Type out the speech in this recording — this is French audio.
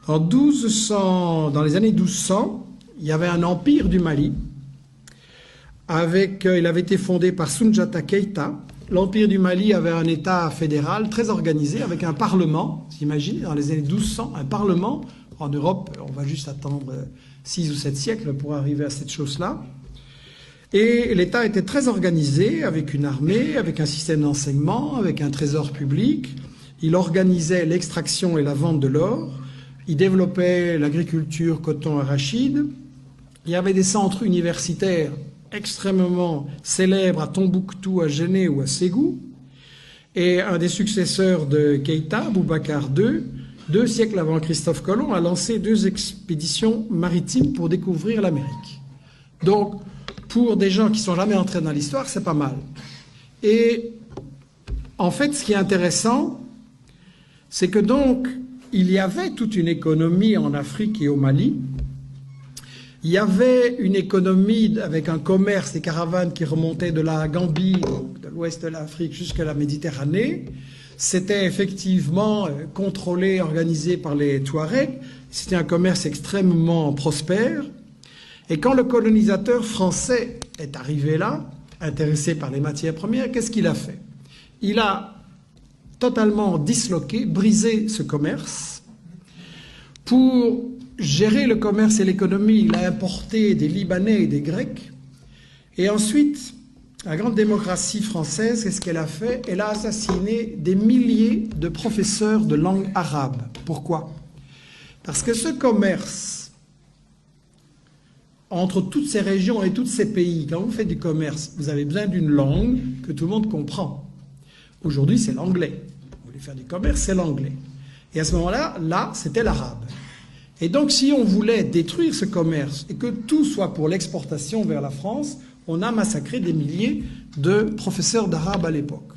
Dans les années 1200, il y avait un empire du Mali. Il avait été fondé par Soundiata Keïta. L'empire du Mali avait un État fédéral très organisé avec un parlement. Vous imaginez, dans les années 1200, un parlement. En Europe, on va juste attendre 6 ou 7 siècles pour arriver à cette chose-là. Et l'État était très organisé, avec une armée, avec un système d'enseignement, avec un trésor public. Il organisait l'extraction et la vente de l'or. Il développait l'agriculture, coton, arachide. Il y avait des centres universitaires extrêmement célèbres à Tombouctou, à Géné ou à Ségou. Et un des successeurs de Keïta, Boubacar II, 2 siècles avant Christophe Colomb, a lancé 2 expéditions maritimes pour découvrir l'Amérique. Donc, pour des gens qui ne sont jamais entrés dans l'histoire, c'est pas mal. Et en fait, ce qui est intéressant, c'est que donc, il y avait toute une économie en Afrique et au Mali. Il y avait une économie avec un commerce, des caravanes qui remontaient de la Gambie, donc de l'ouest de l'Afrique jusqu'à la Méditerranée. C'était effectivement contrôlé, organisé par les Touaregs. C'était un commerce extrêmement prospère. Et quand le colonisateur français est arrivé là, intéressé par les matières premières, qu'est-ce qu'il a fait? Il a totalement disloqué, brisé ce commerce. Pour gérer le commerce et l'économie, il a importé des Libanais et des Grecs. Et ensuite, la grande démocratie française, qu'est-ce qu'elle a fait? Elle a assassiné des milliers de professeurs de langue arabe. Pourquoi? Parce que ce commerce entre toutes ces régions et tous ces pays, quand vous faites du commerce, vous avez besoin d'une langue que tout le monde comprend. Aujourd'hui, c'est l'anglais. Vous voulez faire du commerce, c'est l'anglais. Et à ce moment-là, c'était l'arabe. Et donc, si on voulait détruire ce commerce et que tout soit pour l'exportation vers la France, on a massacré des milliers de professeurs d'arabe à l'époque.